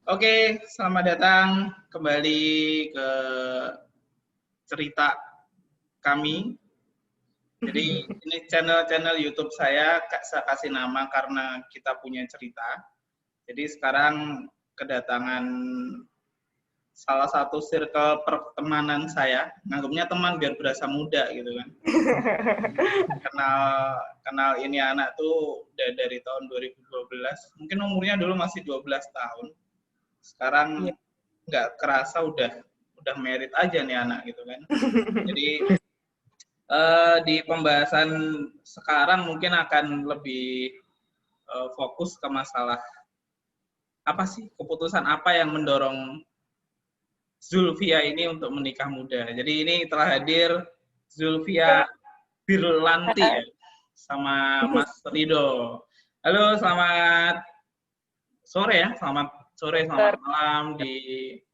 Oke, selamat datang kembali ke cerita kami. Jadi ini channel YouTube saya kasih nama karena kita punya cerita. Jadi sekarang kedatangan salah satu circle pertemanan saya, nganggapnya teman biar berasa muda gitu kan. Kenal ini anak tuh udah dari tahun 2012, mungkin umurnya dulu masih 12 tahun. Sekarang nggak kerasa udah merit aja nih anak gitu kan. Jadi di pembahasan sekarang mungkin akan lebih fokus ke masalah apa sih, keputusan apa yang mendorong Zulfia ini untuk menikah muda. Jadi ini telah hadir Zulfia Birlanti ya, sama Mas Rido. Halo, selamat sore ya, selamat sore, selamat malam di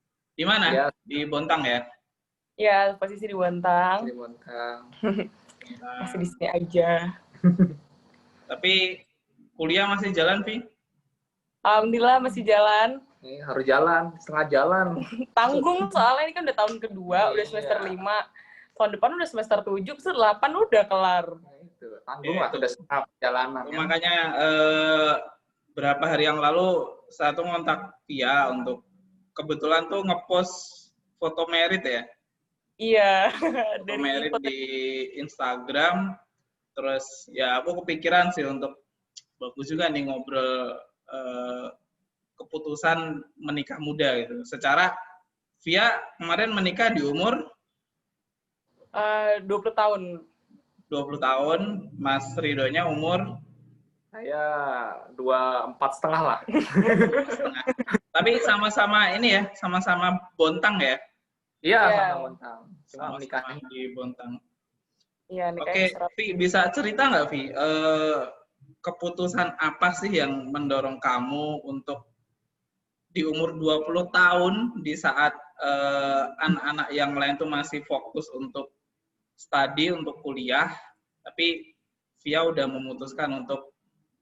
mana? Ya. Di Bontang ya? Ya, posisi di Bontang. Di Bontang. Masih di sini aja. Tapi kuliah masih jalan, Vi? Alhamdulillah masih jalan. Ini harus jalan, setengah jalan. Tanggung soalnya ini kan udah tahun kedua, udah semester 5. Tahun depan udah semester 7, semester 8 udah kelar. Itu, tanggung lah, udah setengah perjalanan. Makanya berapa hari yang lalu saya tuh ngontak Via untuk kebetulan tuh ngepost foto merit ya. Iya. Foto merit di Instagram. Terus ya aku kepikiran sih untuk bagus juga nih ngobrol keputusan menikah muda gitu. Secara Via kemarin menikah di umur 20 tahun. 20 tahun, Mas Ridonya umur saya 24,5 lah. Tapi sama-sama ini ya, sama-sama Bontang ya? Iya, sama Bontang. Cuma nikah di Bontang. Iya, Oke, Vi, bisa cerita nggak, Vi? Keputusan apa sih yang mendorong kamu untuk di umur 20 tahun, di saat anak-anak yang lain tuh masih fokus untuk studi, untuk kuliah, tapi Via udah memutuskan untuk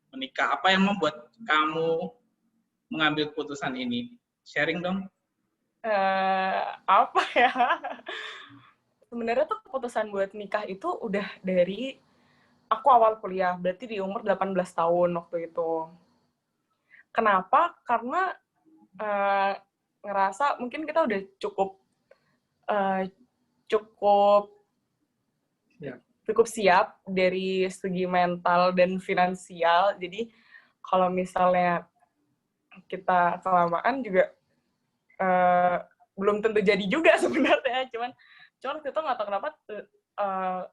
menikah. Apa yang membuat kamu mengambil keputusan ini? Sharing dong. Apa ya? Sebenarnya tuh keputusan buat nikah itu udah dari aku awal kuliah, berarti di umur 18 tahun waktu itu. Kenapa? Karena ngerasa mungkin kita udah cukup siap dari segi mental dan finansial. Jadi kalau misalnya kita kelamaan juga belum tentu jadi juga sebenarnya. Cuman waktu itu nggak tahu kenapa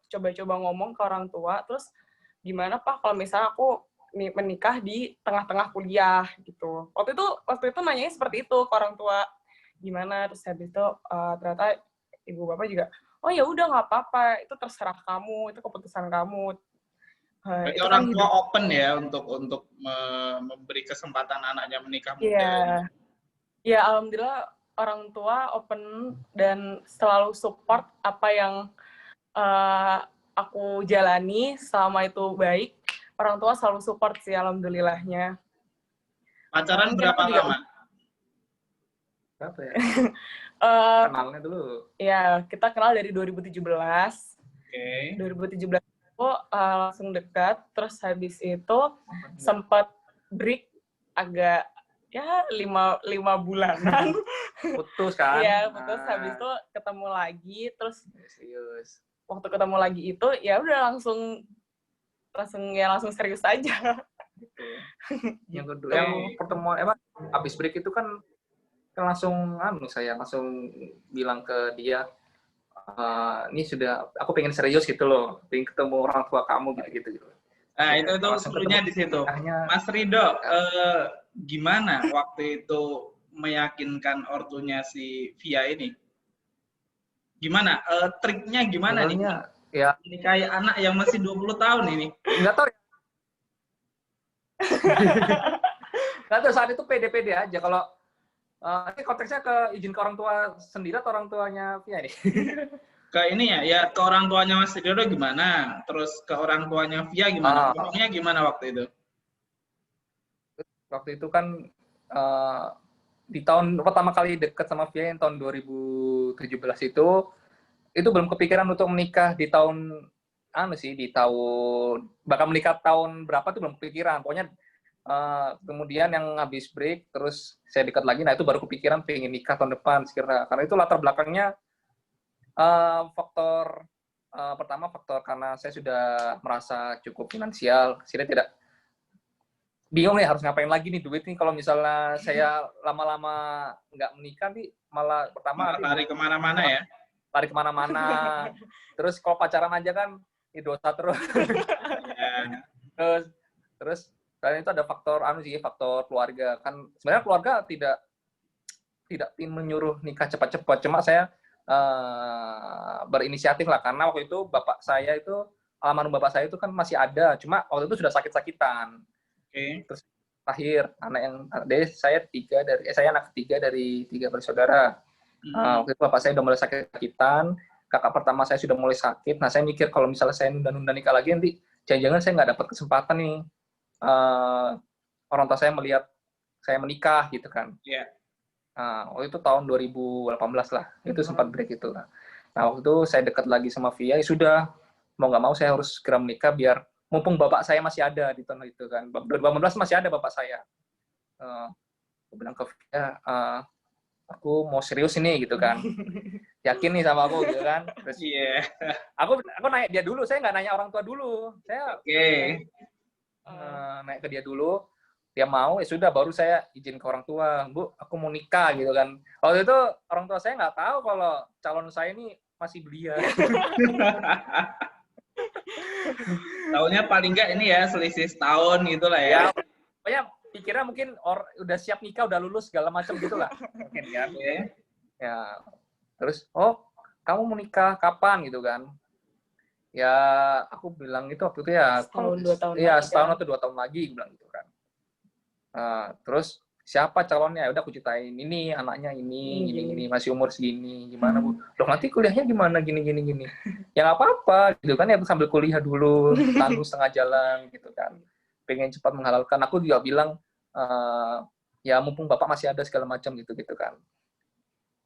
coba-coba ngomong ke orang tua, terus gimana Pak kalau misalnya aku menikah di tengah-tengah kuliah gitu. Waktu itu nanyanya seperti itu ke orang tua, gimana, terus habis itu ternyata ibu bapak juga, oh ya udah nggak apa-apa, itu terserah kamu, itu keputusan kamu. Berarti orang tua open ya untuk memberi kesempatan anaknya menikah muda. Iya, alhamdulillah orang tua open dan selalu support apa yang aku jalani selama itu baik. Orang tua selalu support sih, alhamdulillahnya. Pacaran berapa lama? Berapa ya? Kenalnya dulu. Ya, kita kenal dari 2017. Oke. 2017 aku langsung dekat, terus habis itu sempat break agak ya 5 bulanan. Putus kan? Iya, putus. Habis itu ketemu lagi, terus serius. Waktu ketemu lagi itu ya udah langsung serius aja. Gitu. Yang kedua, yang pertemuan habis break itu kan langsung saya langsung bilang ke dia, ini sudah aku pengen serius gitu loh, pengen ketemu orang tua kamu gitu. Nah, itu serunya di situ. Mas Rido, gimana waktu itu meyakinkan ortunya si Via ini? Gimana? Triknya gimana nih? Ya. Nikahi anak yang masih 20 tahun ini. Enggak tahu. Enggak tahu, saat itu pede-pede aja. Kalau ini konteksnya ke izin ke orang tua sendiri atau orang tuanya Via nih? Ke ini ya ke orang tuanya Mas Rido gimana? Terus ke orang tuanya Via gimana? Ngomongnya gimana waktu itu? Waktu itu kan di tahun pertama kali deket sama Via yang tahun 2017 itu belum kepikiran untuk menikah di tahun di tahun bakal menikah tahun berapa tuh belum kepikiran. Pokoknya kemudian yang habis break terus saya dekat lagi, nah itu baru kepikiran pengen nikah tahun depan sekira. Karena itu latar belakangnya faktor pertama faktor karena saya sudah merasa cukup finansial, saya tidak bingung nih harus ngapain lagi nih duit nih kalau misalnya saya lama-lama nggak menikah nih malah pertama lari kemana-mana ya. Lari kemana-mana. Terus kalau pacaran aja kan dosa terus. terus selain itu ada faktor faktor keluarga. Kan sebenarnya keluarga tidak menyuruh nikah cepat-cepat, cuma saya berinisiatif lah karena waktu itu almarhum bapak saya itu kan masih ada, cuma waktu itu sudah sakit-sakitan. Terus lahir saya anak ketiga dari 3 bersaudara. Waktu itu bapak saya udah mulai sakit-sakitan, kakak pertama saya sudah mulai sakit. Nah saya mikir kalau misalnya saya nunda-nunda nikah lagi nanti jangan-jangan saya nggak dapat kesempatan nih orang tua saya melihat saya menikah gitu kan. Waktu itu tahun 2018 lah, itu sempat break itu. Nah waktu itu saya dekat lagi sama Via, ya sudah mau nggak mau saya harus segera menikah biar mumpung bapak saya masih ada di tahun itu kan. 2018 masih ada bapak saya. Aku bilang ke Via, aku mau serius ini gitu kan. Yakin nih sama aku gitu kan. Terus aku nanya dia dulu, saya nggak nanya orang tua dulu. Saya nanya ke dia dulu. Dia mau, ya sudah baru saya izin ke orang tua, Bu, aku mau nikah gitu kan. Waktu itu orang tua saya nggak tahu kalau calon saya ini masih belia. Tahunnya paling nggak ini ya selisih setahun gitu lah ya. Pokoknya pikirnya mungkin udah siap nikah, udah lulus segala macam gitulah. Mungkin kan. Ya. Terus, kamu mau nikah kapan gitu kan? Ya, aku bilang itu waktu itu ya setahun 2 tahun. Iya, setahun atau 2 tahun lagi bilang gitu kan. Terus siapa calonnya? Udah aku ceritain ini anaknya ini masih umur segini, gimana Bu? Loh nanti kuliahnya gimana gini. Ya nggak apa-apa gitu kan ya sambil kuliah dulu, tanggung setengah jalan gitu kan. Pengen cepat menghalalkan. Aku juga bilang ya mumpung bapak masih ada segala macam gitu kan.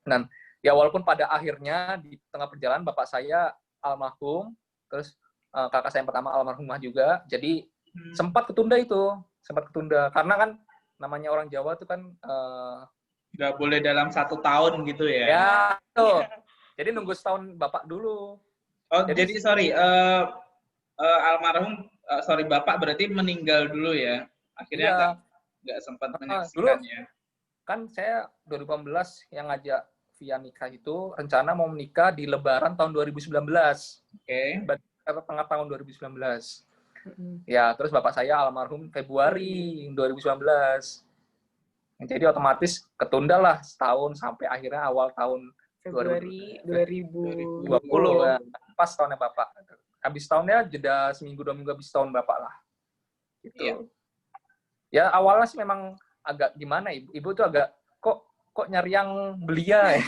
Dan ya walaupun pada akhirnya di tengah perjalanan bapak saya almarhum, terus kakak saya yang pertama almarhumah juga, jadi sempat ketunda karena kan namanya orang Jawa tuh kan nggak boleh dalam 1 tahun gitu ya. Ya tuh. Jadi nunggu setahun bapak dulu. Jadi sorry almarhum bapak berarti meninggal dulu ya. Akhirnya nggak sempat menyaksikan ya. Kan saya 2018 yang ngajak Via nikah itu rencana mau menikah di Lebaran tahun 2019. Tengah tahun 2019. Ya, terus bapak saya almarhum Februari 2019. Jadi otomatis ketunda lah setahun sampai akhirnya awal tahun Februari 2020. Ya. Pas tahunnya bapak. Habis tahunnya jeda seminggu 2 minggu habis tahun bapak lah. Gitu. Ya awalnya sih memang agak gimana, ibu tuh agak kok nyari yang belia ya.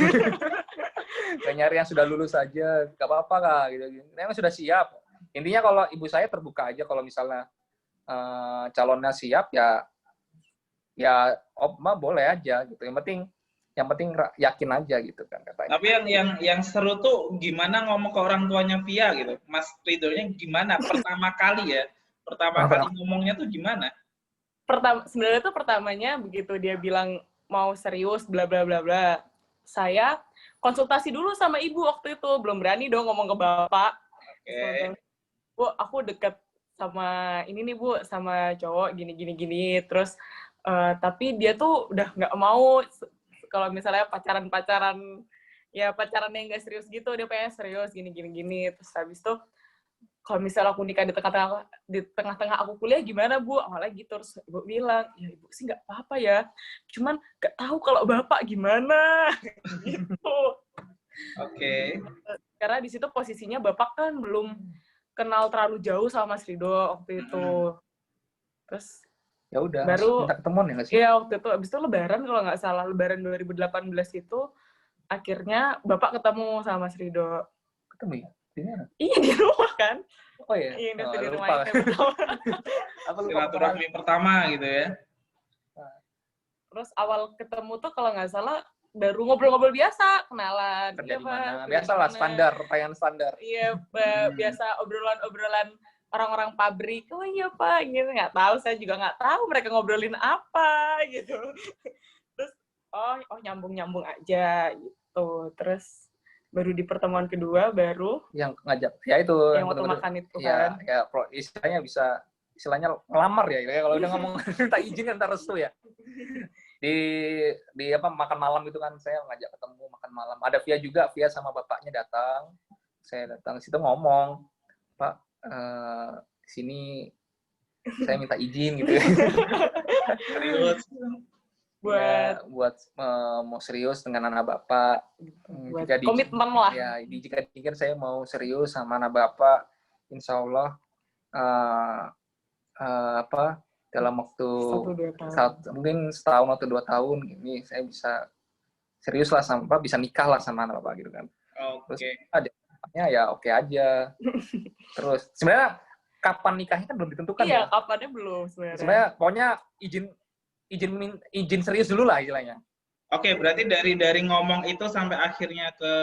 Gak nyari yang sudah lulus aja, gak apa-apa kak gitu. Memang sudah siap. Intinya kalau ibu saya terbuka aja kalau misalnya calonnya siap ya Oma boleh aja gitu. Yang penting yakin aja gitu kan katanya. Tapi yang seru tuh gimana ngomong ke orang tuanya Via gitu. Mas Ridhonya gimana pertama kali ngomongnya tuh gimana? Sebenarnya tuh pertamanya begitu dia bilang mau serius bla bla bla bla. Saya konsultasi dulu sama ibu waktu itu, belum berani dong ngomong ke bapak. Bu, aku deket sama ini nih Bu, sama cowok gini. Terus tapi dia tuh udah nggak mau kalau misalnya pacaran yang nggak serius gitu, dia pengen serius gini. Terus habis itu kalau misalnya aku nikah di tengah-tengah aku kuliah gimana Bu? Awalnya gitu. Terus ibu bilang, ya ibu sih nggak apa-apa ya, cuman nggak tahu kalau bapak gimana. Gitu. Karena di situ posisinya bapak kan belum kenal terlalu jauh sama Mas Ridho waktu itu. Terus ya udah baru minta ketemuan ya nggak sih? Iya, waktu itu abis itu lebaran kalau nggak salah, lebaran 2018 itu akhirnya bapak ketemu sama Mas Ridho. Ketemu ya? Di mana? Iya, di rumah kan. Oh iya. Iya, di rumah. Silaturahmi pertama gitu ya. Terus awal ketemu tuh kalau nggak salah baru ngobrol-ngobrol biasa, kenalan. Kerja Iya, di Pak. mana? Kerja di Biasalah mana. standar, pertanyaan standar. Iya, biasa obrolan-obrolan orang-orang pabrik. Oh iya, Pak. Gitu. Nggak tahu, saya juga nggak tahu mereka ngobrolin apa, gitu. Terus, oh nyambung-nyambung aja, gitu. Terus, baru di pertemuan kedua, baru Yang ngajak, ya itu. yang waktu makan itu kan. Ya, istilahnya bisa, istilahnya ngelamar ya. Kalau udah ngomong minta izin kan ntar restu ya. Di apa makan malam itu kan saya ngajak ketemu makan malam. Ada Via juga, Via sama bapaknya datang. Saya datang situ ngomong, Pak, sini saya minta izin gitu ya. Serius. Buat mau serius dengan anak bapak. komitmen lah. Ya, jika saya mau serius sama anak bapak, insya Allah dalam waktu 1-2 tahun. mungkin setahun atau 2 tahun ini saya bisa serius lah sama bisa nikah lah sama anak bapak gitu kan. Oke. Terus ada ya oke aja. Terus sebenarnya kapan nikahnya kan belum ditentukan Iya, ya. kapannya belum sebenarnya. Sebenarnya pokoknya izin serius dulu lah istilahnya. Oke, berarti dari ngomong itu sampai akhirnya ke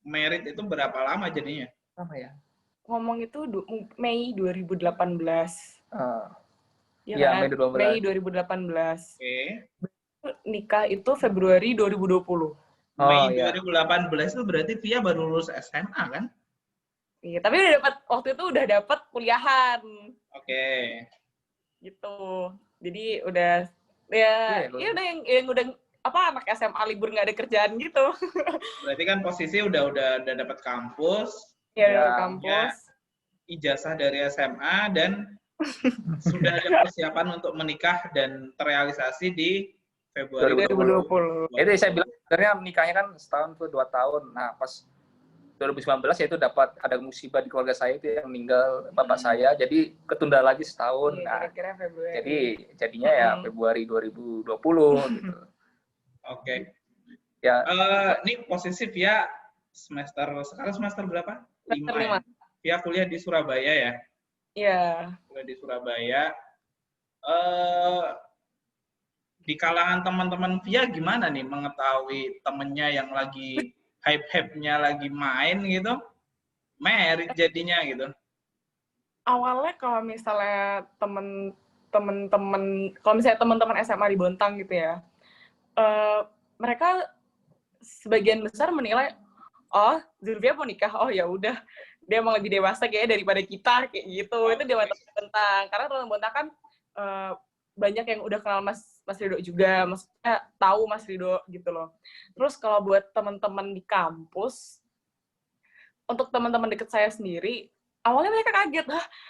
merit itu berapa lama jadinya? Apa ya? Ngomong itu Mei 2018. Iya, kan? Mei 2018. Mei 2018. Oke. Nikah itu Februari 2020. Mei iya. 2018 itu berarti Via baru lulus SMA kan? Iya, tapi waktu itu udah dapat kuliahan. Oke. Gitu. Jadi udah udah yang udah anak SMA libur nggak ada kerjaan gitu. Berarti kan posisi udah dapat kampus. Ya, udah kampus. Ijazah dari SMA dan sudah ada persiapan untuk menikah dan terrealisasi di Februari 2020. Itu saya bilang sebenarnya nikahnya kan setahun tuh 2 tahun. Nah, pas 2019 ya itu dapat ada musibah di keluarga saya itu yang meninggal bapak saya, jadi ketunda lagi setahun. Iya, kira-kira Februari. Jadi jadinya ya Februari 2020 gitu. Oke. Ya. Ini posisi Via sekarang semester berapa? 5. Via kuliah di Surabaya ya? Iya. Kuliah di Surabaya. Di kalangan teman-teman Via gimana nih mengetahui temennya yang lagi hype-hype-nya lagi main gitu, merit jadinya gitu? Awalnya kalau misalnya teman-teman SMA di Bontang gitu ya, mereka sebagian besar menilai, oh Zulfia mau nikah, oh ya udah dia emang lebih dewasa kayaknya daripada kita kayak gitu. Itu dia Bontang, karena teman Bontang kan banyak yang udah kenal Mas Rido juga, maksudnya tahu Mas Rido gitu loh. Terus kalau buat teman-teman di kampus, untuk teman-teman deket saya sendiri, awalnya mereka kaget,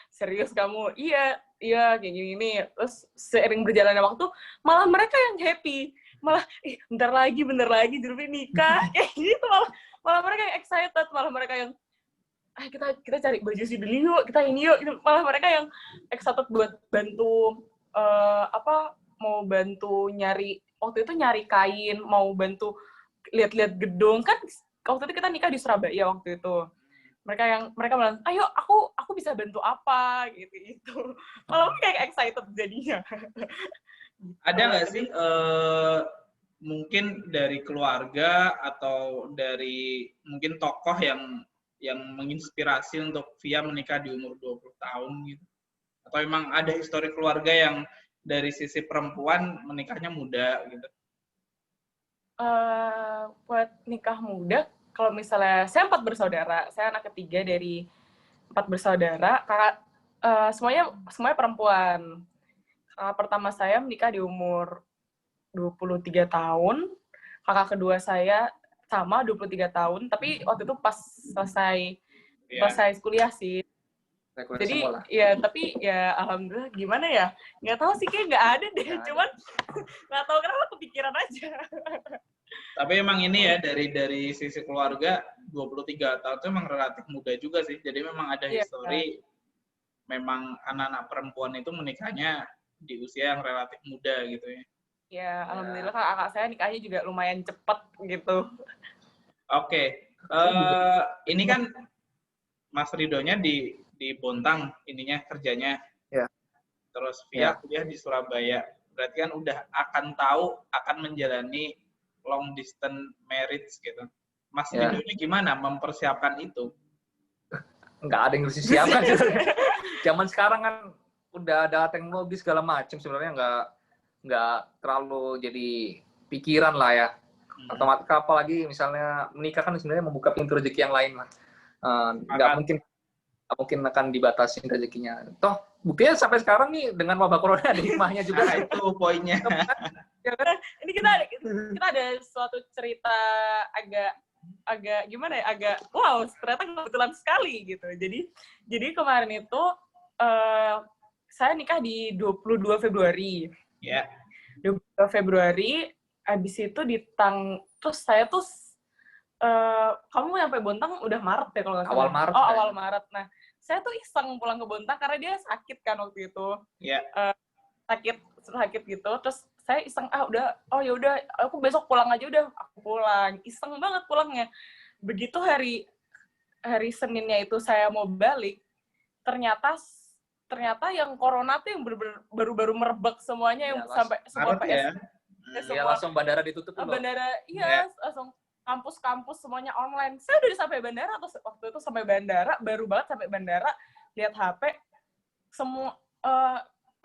serius kamu? Iya kayak gini. Terus seiring berjalannya waktu, malah mereka yang happy, malah bentar lagi Zulfi nikah, kayak gitu, malah mereka yang excited, malah mereka yang kita cari baju sih dulu yuk, kita ini yuk, malah mereka yang excited buat bantu mau bantu nyari, waktu itu nyari kain, mau bantu lihat-lihat gedung kan. Waktu itu kita nikah di Surabaya waktu itu. Mereka bilang, ayo aku bisa bantu apa gitu. Malah kayak excited jadinya. Ada nggak sih mungkin dari keluarga atau dari mungkin tokoh yang menginspirasi untuk Via menikah di umur 20 tahun gitu? Atau emang ada histori keluarga yang dari sisi perempuan menikahnya muda gitu? Buat nikah muda, kalau misalnya saya 4 bersaudara, saya anak ketiga dari 4 bersaudara, kakak semuanya perempuan. Kakak pertama saya menikah di umur 23 tahun, kakak kedua saya sama 23 tahun, tapi waktu itu pas selesai kuliah sih. Jadi ya, tapi ya alhamdulillah gimana ya, nggak tahu sih, kayak nggak ada deh, cuman nggak tahu kenapa kepikiran aja. Tapi emang ini ya dari sisi keluarga 23 tahun itu emang relatif muda juga sih. Jadi memang ada histori memang anak-anak perempuan itu menikahnya di usia yang relatif muda gitu ya. Ya, alhamdulillah kakak saya nikahnya juga lumayan cepet gitu. Oke. Ini kan Mas Ridonya di Bontang ininya kerjanya. Ya. Terus Via kuliah di Surabaya. berarti kan udah akan tahu akan menjalani long distance marriage gitu. Mas Ya. Dindo ini gimana mempersiapkan itu? Nggak ada yang harus disiapkan. Zaman sekarang kan udah ada teknologi segala macam, sebenarnya nggak terlalu jadi pikiran lah ya. Otomatis apalagi misalnya menikah kan sebenarnya membuka pintu rezeki yang lain lah. Nggak mungkin akan dibatasi rezekinya. Toh buktinya sampai sekarang nih dengan wabah corona ada hikmahnya juga. Nah, itu poinnya. Ya kan? Ini kita ada suatu cerita agak gimana ya, agak wow, ternyata kebetulan sekali gitu. Jadi kemarin itu saya nikah di 22 Februari. Ya. 22 Februari, habis itu terus saya tuh kamu nyampe Bontang udah Maret ya kalau nggak salah. Awal Maret. Oh, awal Maret. Nah, saya tuh iseng pulang ke Bontang karena dia sakit kan waktu itu. Iya. Sakit gitu. Terus saya iseng ya udah aku besok pulang aja, udah aku pulang. Iseng banget pulangnya. Begitu hari Seninnya itu saya mau balik, ternyata yang corona tuh yang baru merebak semuanya, yang sampai semua PS. Ya, langsung bandara ditutup loh. Bandara, iya, langsung kampus-kampus semuanya online. Saya udah sampai bandara, atau waktu itu sampai bandara, baru banget sampai bandara, lihat HP, semua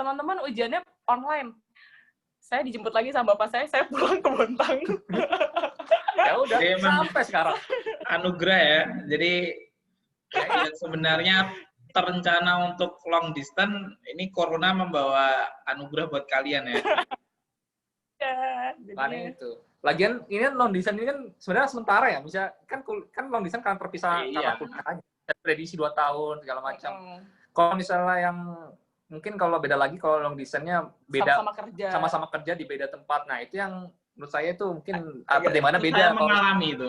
teman-teman ujiannya online. Saya dijemput lagi sama bapak saya pulang ke Bontang. Ya udah, sampai sekarang. Anugerah ya. Jadi ya, sebenarnya terencana untuk long distance, ini corona membawa anugerah buat kalian ya. Makanya itu. Lagian ini long distance ini kan sebenarnya sementara ya. Bisa kan long distance kan terpisah karena kuliah aja. Prediksi 2 tahun segala macam. Kalau misalnya yang mungkin kalau beda lagi, kalau long distance-nya beda sama-sama kerja di beda tempat. Nah, itu yang menurut saya itu mungkin pertimbangannya beda. Saya mengalami itu.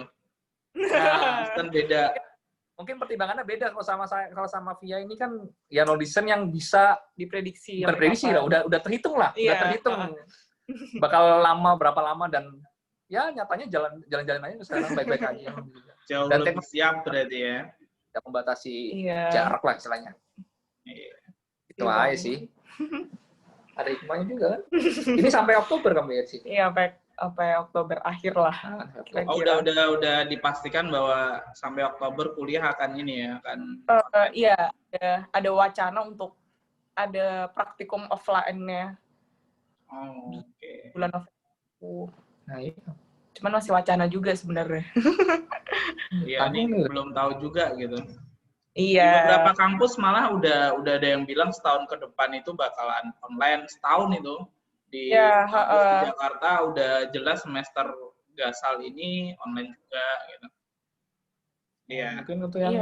Nah, distance beda. Mungkin pertimbangannya beda. Kalau sama Via ini kan ya long distance yang bisa diprediksi lah, udah terhitung lah, udah terhitung bakal lama berapa lama, dan ya nyatanya jalan-jalan aja sekarang baik-baik aja. Jauh dan lebih siap berarti ya. Tidak membatasi jarak lah istilahnya. Itu aja sih. Ada hikmahnya juga kan. Ini sampai Oktober kamu ya sih? Iya, sampai Oktober akhir lah. Oh, udah dipastikan bahwa sampai Oktober kuliah akan ini ya, akan. Iya, ada wacana untuk ada praktikum offline-nya. Oh, oke. Bulan November. Nah, iya. Cuman masih wacana juga sebenarnya. Iya, ini belum tahu juga gitu. Iya. Di beberapa kampus malah udah ada yang bilang setahun ke depan itu bakalan online setahun itu. Di kampus di Jakarta udah jelas semester gasal ini online juga gitu. Iya. Mungkin untuk yang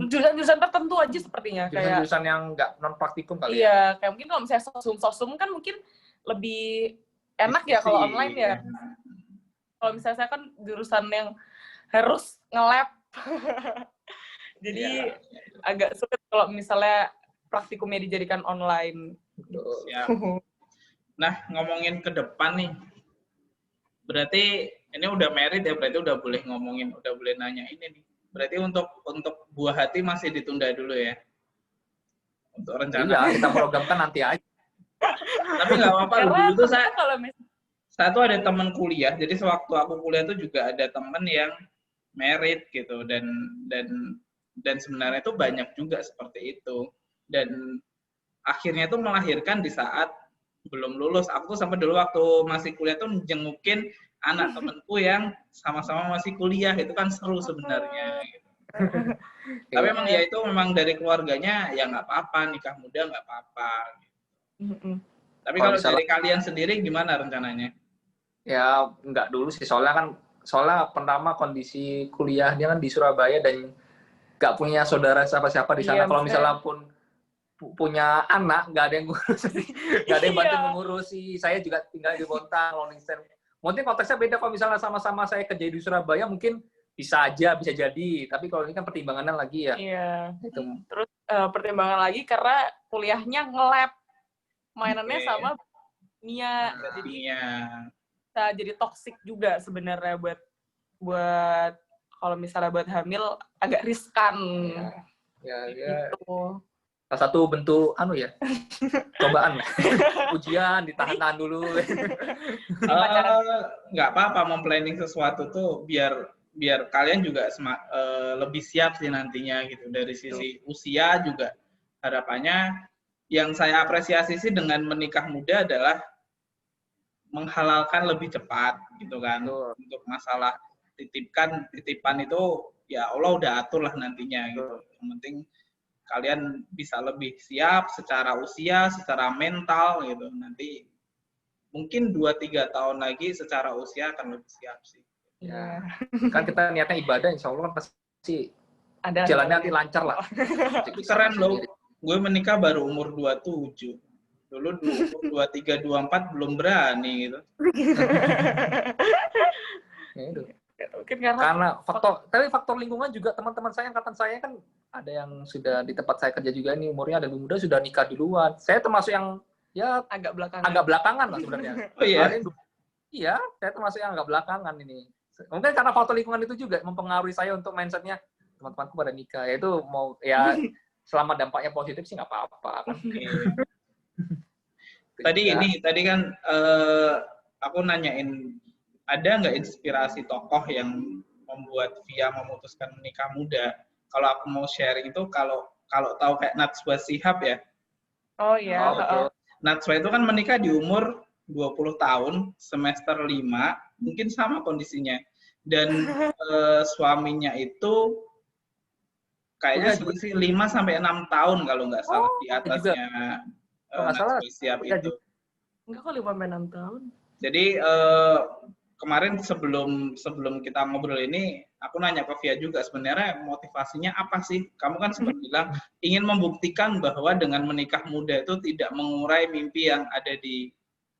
jurusan tertentu aja sepertinya, kayak jurusan yang nggak non praktikum kali. Iya, kayak mungkin kalau misalnya sosum kan mungkin lebih enak ya kalau online ya. Kalau misalnya saya kan jurusan yang harus nge-lab. Jadi agak sulit kalau misalnya praktikumnya dijadikan online. Siap. Nah, ngomongin ke depan nih. Berarti ini udah married ya, berarti udah boleh nanya ini nih. Berarti untuk buah hati masih ditunda dulu ya? Untuk rencana. Iya, kita programkan nanti aja. Tapi nggak apa-apa. Dulu tuh saya tuh ada teman kuliah, jadi sewaktu aku kuliah tuh juga ada teman yang married gitu, dan sebenarnya itu banyak juga seperti itu. Dan akhirnya tuh melahirkan di saat belum lulus. Aku tuh sampai dulu waktu masih kuliah tuh jengukin anak temenku yang sama-sama masih kuliah, itu kan seru sebenarnya. Gitu. Tapi emang ya itu memang dari keluarganya ya nggak apa-apa, nikah muda nggak apa-apa. Gitu. Tapi kalau dari kalian sendiri gimana rencananya? Ya nggak dulu sih, soalnya pertama kondisi kuliahnya kan di Surabaya dan nggak punya saudara siapa-siapa di sana. Kalau misalnya pun punya anak, nggak ada yang ngurus, nggak ada yang bantu mengurusi. Saya juga tinggal di Bontang, long distance. Mungkin konteksnya beda, kalau misalnya sama-sama saya kerja di Surabaya mungkin bisa jadi. Tapi kalau ini kan pertimbangannya lagi ya. Iya. Itu. Terus pertimbangan lagi karena kuliahnya nge-lab, mainannya sama Nia. Jadi toksik juga sebenarnya buat kalau misalnya buat hamil agak riskan. Ya. Gitu. salah satu bentuk cobaan lah. Ujian ditahan-tahan dulu. Nggak apa-apa mau planning sesuatu tuh biar kalian juga lebih siap sih nantinya gitu. Dari sisi usia juga harapannya yang saya apresiasi sih dengan menikah muda adalah menghalalkan lebih cepat gitu kan. Untuk masalah titipan itu ya Allah udah atur lah nantinya gitu. Yang penting kalian bisa lebih siap secara usia, secara mental gitu. Nanti mungkin 2-3 tahun lagi secara usia akan lebih siap sih. Ya. Kan kita niatnya ibadah, insya Allah kan pasti ada jalannya nanti lancar lah. Keren loh. Gue menikah baru umur 27. Dulu umur 23, 24 belum berani gitu. Ya, itu. Mungkin karena faktor lingkungan juga. Teman-teman saya, angkatan saya kan ada yang sudah di tempat saya kerja juga nih, umurnya ada lebih muda sudah nikah duluan. Saya termasuk yang ya agak belakangan lah sebenarnya. Oh iya? Iya, saya termasuk yang agak belakangan ini. Mungkin karena faktor lingkungan itu juga mempengaruhi saya untuk mindsetnya, teman-temanku pada nikah. Ya itu mau ya selama dampaknya positif sih nggak apa-apa kan. Tadi kan aku nanyain ada nggak inspirasi tokoh yang membuat Via memutuskan menikah muda? Kalau aku mau sharing itu kalau tahu kayak Najwa Shihab ya. Oh iya. Najwa itu kan menikah di umur 20 tahun, semester 5, mungkin sama kondisinya. Dan suaminya itu kayaknya selisih 5-6 tahun kalau nggak salah di atasnya Najwa Shihab itu. Enggak kok 5-6 tahun. Jadi kemarin sebelum kita ngobrol ini, aku nanya ke Via juga sebenarnya motivasinya apa sih? Kamu kan sempat bilang ingin membuktikan bahwa dengan menikah muda itu tidak mengurai mimpi yang ada di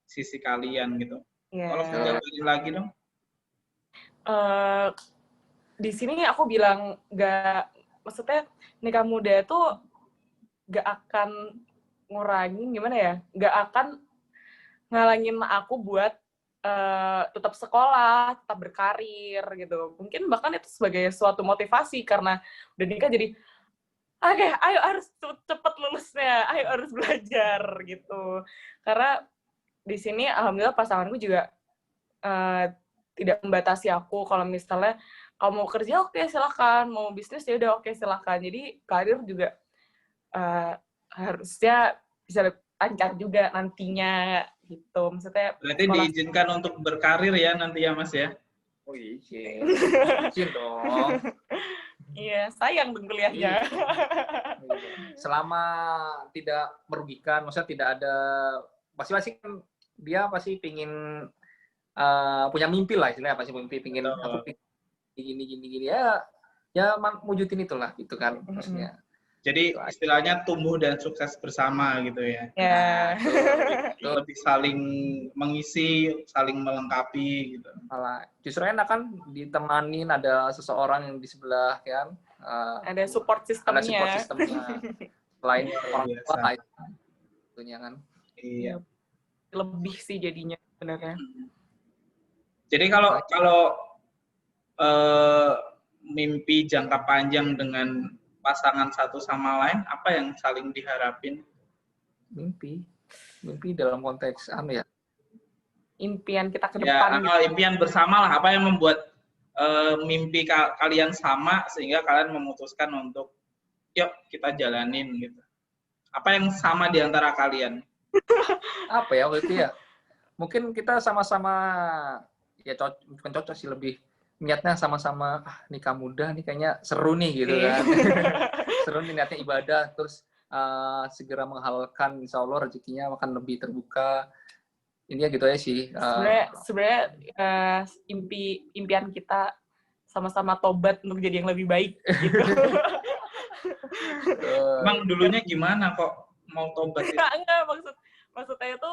sisi kalian gitu. Kalau Via jabarin lagi dong. Di sini aku bilang maksudnya nikah muda itu nggak akan ngurangin gimana ya? Nggak akan ngalangin aku buat tetap sekolah, tetap berkarir gitu. Mungkin bahkan itu sebagai suatu motivasi karena udah nikah jadi oke, ayo harus cepet lulusnya, ayo harus belajar gitu. Karena di sini alhamdulillah pasanganku juga tidak membatasi aku. Kalau misalnya kamu mau kerja oke silakan, mau bisnis ya udah oke silakan. Jadi karir juga harusnya bisa lancar juga nantinya gitu. Maksudnya berarti diizinkan untuk berkarir ya nanti ya Mas ya? Oh izin dong. Iya, sayang dong kuliahnya. Selama tidak merugikan, maksudnya tidak ada, masing-masing dia pasti pingin punya mimpi lah istilahnya, pasti pingin aku gini ya wujudin itulah gitu kan maksudnya. Jadi istilahnya tumbuh dan sukses bersama gitu ya. Ya. Lebih saling mengisi, saling melengkapi gitu. Justru enak kan ditemanin, ada seseorang yang di sebelah kan. Ada support sistemnya. Ada support sistemnya. Selain orang tua lain tentunya kan. Iya. Lebih sih jadinya sebenarnya. Jadi kalau mimpi jangka panjang dengan pasangan satu sama lain, apa yang saling diharapin? Mimpi dalam konteks ya? Impian kita ke depan. Ya, impian bersama lah. Apa yang membuat mimpi kalian sama sehingga kalian memutuskan untuk yuk kita jalanin gitu. Apa yang sama di antara kalian? Apa ya waktu itu ya? Mungkin kita sama-sama ya bukan cocok sih, lebih niatnya sama-sama nikah muda nih kayaknya seru nih gitu kan. Seru nih niatnya ibadah, terus segera menghalalkan, insya Allah rezekinya akan lebih terbuka. Ini ya gitu aja sih. Sebenarnya impian kita sama-sama tobat untuk jadi yang lebih baik gitu. Emang dulunya gimana kok mau tobat? Enggak, maksudnya itu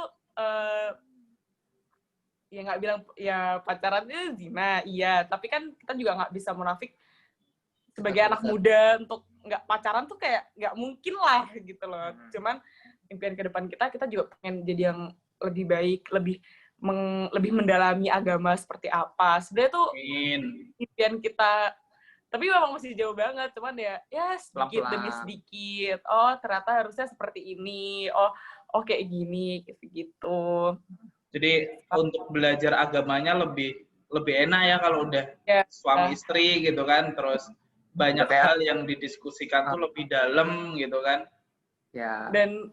ya nggak bilang ya pacarannya zina, iya, tapi kan kita juga nggak bisa munafik sebagai anak muda untuk nggak pacaran tuh kayak nggak mungkin lah gitu loh. Cuman impian ke depan kita juga pengen jadi yang lebih baik, lebih mendalami agama seperti apa. Sebenarnya tuh impian kita Tapi memang masih jauh banget, cuman ya sedikit Pelan-pelan. demi sedikit. Oh, ternyata harusnya seperti ini. Oh kayak gini, gitu. Jadi untuk belajar agamanya lebih enak ya kalau udah Ya, suami istri gitu kan, terus banyak Kayak- hal yang didiskusikan tuh lebih dalam gitu kan. Ya. dan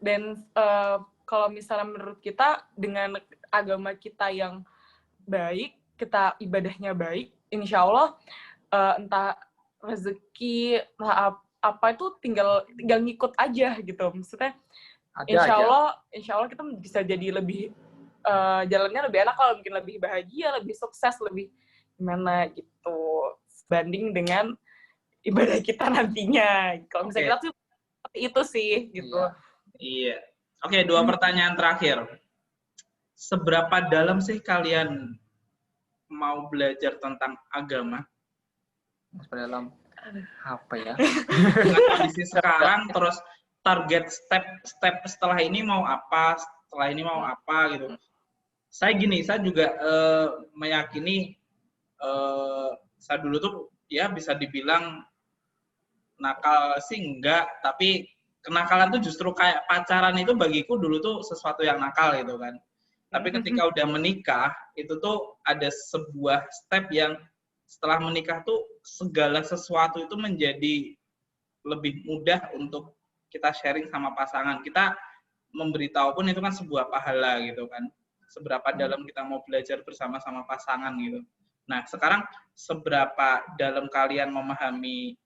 kalau misalnya menurut kita dengan agama kita yang baik, kita ibadahnya baik, insya Allah entah rezeki apa itu tinggal ngikut aja gitu. Maksudnya Ada insya aja. Allah kita bisa jadi lebih jalannya lebih enak, kalau mungkin lebih bahagia, lebih sukses, lebih gimana gitu, banding dengan ibadah kita nantinya. Kalau misalnya kita tuh seperti itu sih gitu. Iya. Oke, 2 pertanyaan terakhir. Seberapa dalam sih kalian mau belajar tentang agama? Dalam apa ya? Dengan kondisi sekarang, terus target step setelah ini mau apa, setelah ini mau apa gitu. Saya juga meyakini saya dulu tuh ya bisa dibilang nakal sih enggak, tapi kenakalan tuh justru kayak pacaran itu bagiku dulu tuh sesuatu yang nakal gitu kan. Tapi ketika udah menikah, itu tuh ada sebuah step yang setelah menikah tuh segala sesuatu itu menjadi lebih mudah untuk kita sharing sama pasangan. Kita memberitahu pun itu kan sebuah pahala gitu kan. Seberapa dalam kita mau belajar bersama-sama pasangan gitu. Nah, sekarang seberapa dalam kalian memahami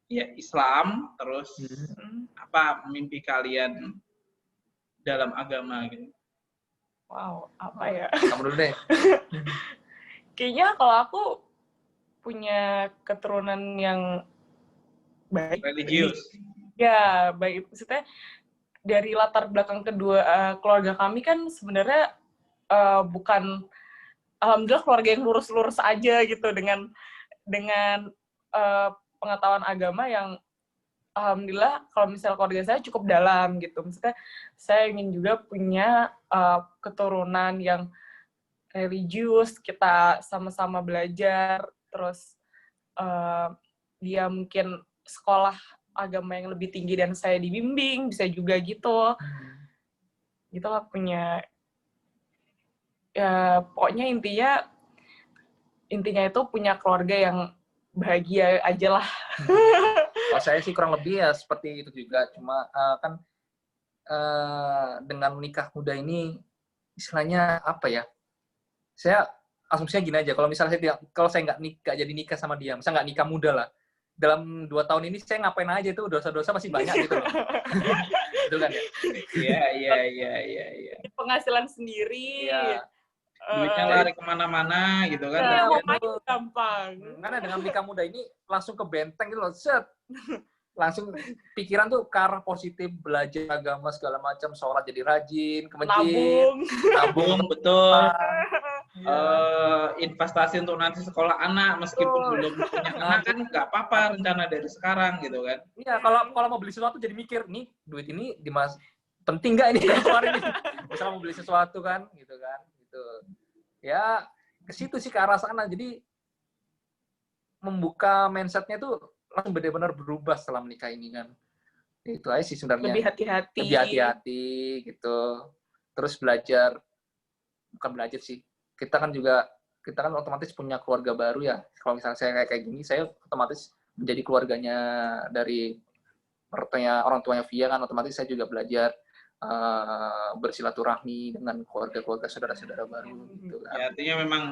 ya Islam, terus apa mimpi kalian dalam agama gitu? Wow, apa ya? Kamu dulu deh. Kayaknya kalau aku punya keturunan yang baik. Religius. Ya, baik. Maksudnya dari latar belakang kedua keluarga kami kan sebenarnya bukan, alhamdulillah keluarga yang lurus-lurus aja gitu, dengan pengetahuan agama yang alhamdulillah kalau misalnya keluarga saya cukup dalam gitu. Maksudnya saya ingin juga punya keturunan yang religius, kita sama-sama belajar, terus dia mungkin sekolah agama yang lebih tinggi dan saya dibimbing, bisa juga gitu. Gitu lah, punya, ya pokoknya intinya itu punya keluarga yang bahagia aja lah. Kalau saya sih kurang lebih ya seperti itu juga, cuma kan dengan menikah muda ini istilahnya apa ya? Saya asumsinya gini aja, kalau misalnya kalau saya nggak jadi nikah sama dia, misalnya nggak nikah muda lah, dalam 2 tahun ini saya ngapain aja itu dosa-dosa pasti banyak gitu loh. Betul kan ya? Iya. Penghasilan sendiri. Iya. Duitnya lari kemana-mana gitu kan. Nah, pokoknya gampang. Karena dengan nikah muda ini langsung ke benteng gitu loh, set. Langsung pikiran tuh ke arah positif, belajar agama segala macam, sholat jadi rajin, ke masjid, nabung betul. Investasi untuk nanti sekolah anak, meskipun belum punya anak kan nggak apa-apa, rencana dari sekarang gitu kan. Iya, kalau mau beli sesuatu jadi mikir, nih duit ini penting nggak ini keluarin ini? Misalnya mau beli sesuatu kan, gitu kan, gitu. Ya ke situ sih, ke arah sana. Jadi membuka mindsetnya tuh langsung benar-benar berubah setelah menikah ini kan. Itu aja sih sebenarnya. Lebih hati-hati gitu. Terus belajar, bukan belajar sih. Kita kan otomatis punya keluarga baru ya. Kalau misalnya saya kayak gini, saya otomatis menjadi keluarganya dari orang tuanya Via kan, otomatis saya juga belajar bersilaturahmi dengan keluarga-keluarga saudara-saudara baru gitu kan. Ya, artinya memang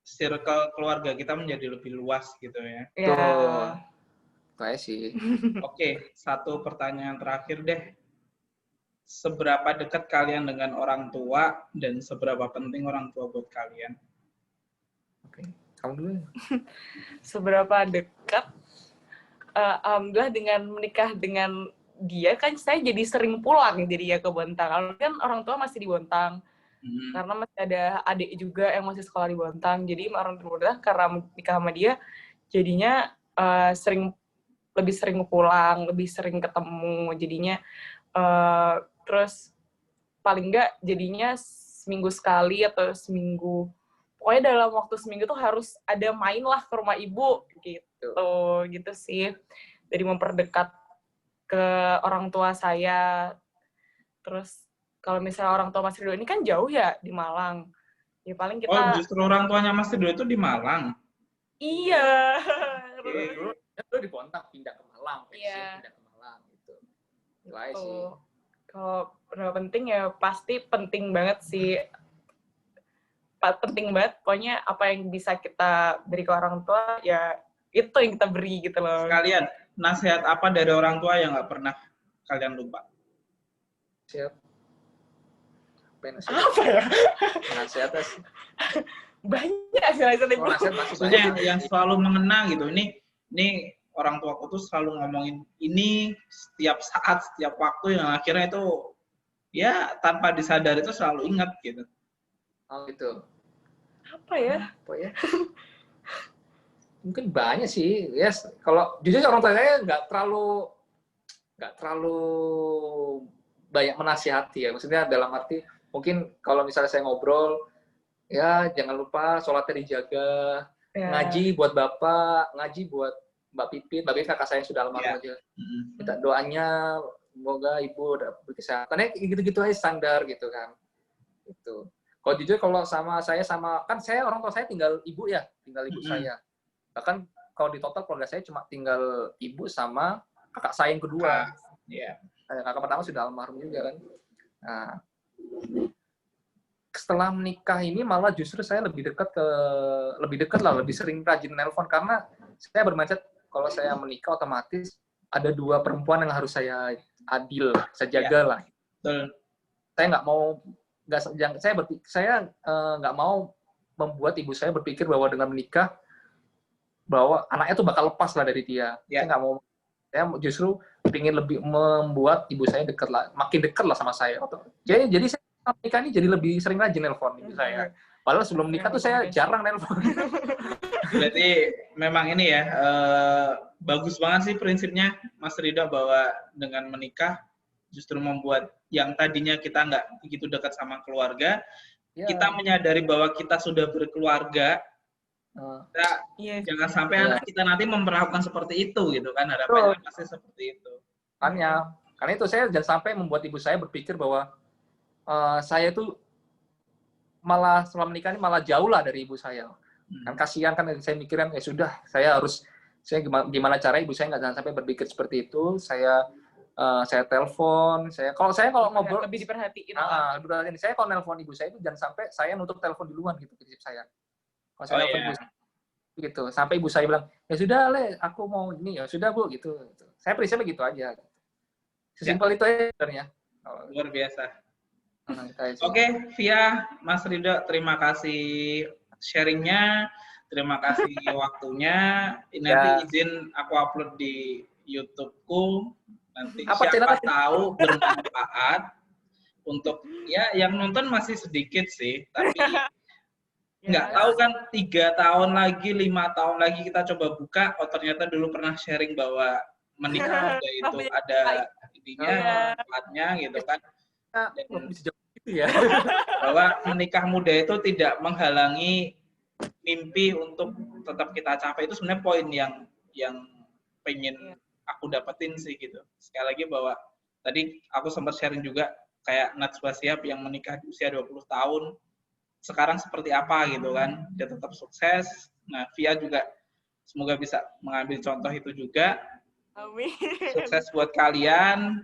circle keluarga kita menjadi lebih luas gitu ya. Tuh. Kayak sih. Oke, 1 pertanyaan terakhir deh. Seberapa dekat kalian dengan orang tua dan seberapa penting orang tua buat kalian? Oke, kamu dulu. Seberapa dekat? Alhamdulillah dengan menikah dengan dia kan saya jadi sering pulang jadi ya ke Bontang. Kan orang tua masih di Bontang. Karena masih ada adik juga yang masih sekolah di Bontang. Jadi orang tua karena nikah sama dia jadinya lebih sering pulang, lebih sering ketemu. Jadinya terus paling enggak jadinya seminggu sekali atau seminggu pokoknya dalam waktu seminggu tuh harus ada main lah ke rumah ibu gitu sih. Jadi memperdekat ke orang tua saya. Terus kalau misalnya orang tua Mas Ridho ini kan jauh ya di Malang. Ya paling kita... Oh, justru orang tuanya Mas Ridho itu di Malang? Iya. Dulu di Bontang pindah ke Malang, Iya. pindah ke Malang gitu. Itu aja sih. Kalau berapa penting ya pasti penting banget sih. Penting banget, pokoknya apa yang bisa kita beri ke orang tua ya itu yang kita beri gitu loh. Sekalian, nasihat apa dari orang tua yang nggak pernah kalian lupa? Siap. Apa ya? Nasihat sih. Banyak sih nasihat ibu. Maksudnya yang selalu mengena gitu. Ini orang tuaku tuh selalu ngomongin ini setiap saat, setiap waktu, yang akhirnya itu ya tanpa disadari itu selalu ingat gitu. Oh gitu. Apa ya? Mungkin banyak sih. Yes, kalau jujur orang tua saya nggak terlalu banyak menasihati ya. Maksudnya dalam arti mungkin kalau misalnya saya ngobrol, ya jangan lupa sholatnya dijaga, ngaji buat bapak, ngaji buat Mbak Pipit kakak saya yang sudah almarhum aja. Minta doanya, semoga ibu berkesehatan. Ya gitu-gitu aja standar gitu kan. Itu. Kalau jujur kalau sama kan saya orang tua saya tinggal ibu saya. Bahkan kalau di total keluarga saya cuma tinggal ibu sama kakak saya yang kedua. Kakak pertama sudah almarhum juga kan. Nah, setelah menikah ini malah justru saya lebih dekat lah, lebih sering rajin nelpon karena saya bermindset kalau saya menikah otomatis ada 2 perempuan yang harus saya jaga lah. Saya nggak mau nggak mau membuat ibu saya berpikir bahwa dengan menikah bahwa anaknya tuh bakal lepas lah dari dia. Saya nggak mau. Saya justru ingin lebih membuat ibu saya makin dekat lah sama saya. Jadi saya menikah ini jadi lebih sering rajin nelpon ibu saya. Padahal sebelum menikah tuh saya jarang nelpon. Berarti memang ini ya, bagus banget sih prinsipnya Mas Ridho bahwa dengan menikah justru membuat yang tadinya kita nggak begitu dekat sama keluarga, kita menyadari bahwa kita sudah berkeluarga, jangan sampai anak kita nanti memperlakukan seperti itu gitu kan, harapannya pasti seperti itu. Karena itu saya jangan sampai membuat ibu saya berpikir bahwa saya itu malah setelah menikah ini malah jauh lah dari ibu saya. Kan kasihan kan saya mikirin saya gimana cara ibu saya jangan sampai berpikir seperti itu. Saya telepon, kalau ngobrol lebih diperhatiin. Saya kalau nelpon ibu saya itu jangan sampai saya nutup telepon duluan gitu prinsip saya. Kalau saya nelpon ibu gitu, sampai ibu saya bilang, "Ya sudah, Le, aku mau ini." "Ya sudah, Bu," gitu. Saya prinsipnya gitu aja. Sesimpel itu aja sebenarnya. Luar biasa. Oke, Via, Mas Ridho, terima kasih sharingnya, terima kasih waktunya. Nanti izin aku upload di YouTube-ku. Nanti siapa tahu bermanfaat untuk yang nonton masih sedikit sih, tapi nggak tahu kan 3 tahun lagi, 5 tahun lagi kita coba buka, ternyata dulu pernah sharing bahwa menikah muda itu ada ininya, manfaatnya gitu kan. Dan bahwa menikah muda itu tidak menghalangi mimpi untuk tetap kita capai, itu sebenarnya poin yang pengen aku dapetin sih gitu. Sekali lagi bahwa tadi aku sempat sharing juga kayak Najwa Shihab yang menikah di usia 20 tahun, sekarang seperti apa gitu kan, dia tetap sukses. Nah, Via juga semoga bisa mengambil contoh itu juga. Amin. Sukses buat kalian.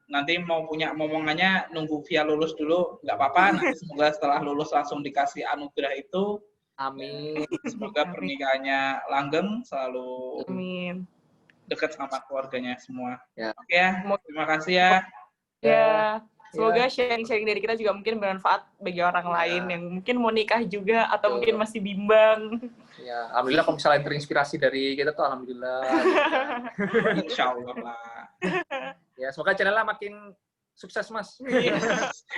Nanti mau punya momongannya nunggu Via lulus dulu, nggak apa-apa. Nanti semoga setelah lulus langsung dikasih anugerah itu. Amin. Semoga pernikahannya langgeng, selalu dekat sama keluarganya semua. Oke ya, terima kasih ya. Semoga sharing-sharing dari kita juga mungkin bermanfaat bagi orang lain yang mungkin mau nikah juga atau mungkin masih bimbang. Ya, alhamdulillah kalau misalnya terinspirasi dari kita tuh alhamdulillah. Insya Allah lah. Ya, semoga channelnya makin sukses, Mas.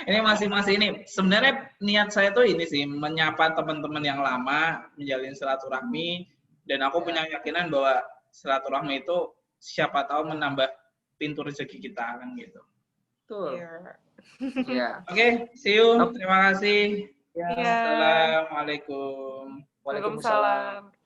Ini masih ini. Sebenarnya niat saya tuh ini sih, menyapa teman-teman yang lama, menjalin silaturahmi, dan aku punya keyakinan bahwa silaturahmi itu siapa tahu menambah pintu rezeki kita kan gitu. Betul. Yeah. Oke, see you. Terima kasih. Ya. Iya. Assalamualaikum. Waalaikumsalam. Waalaikumsalam.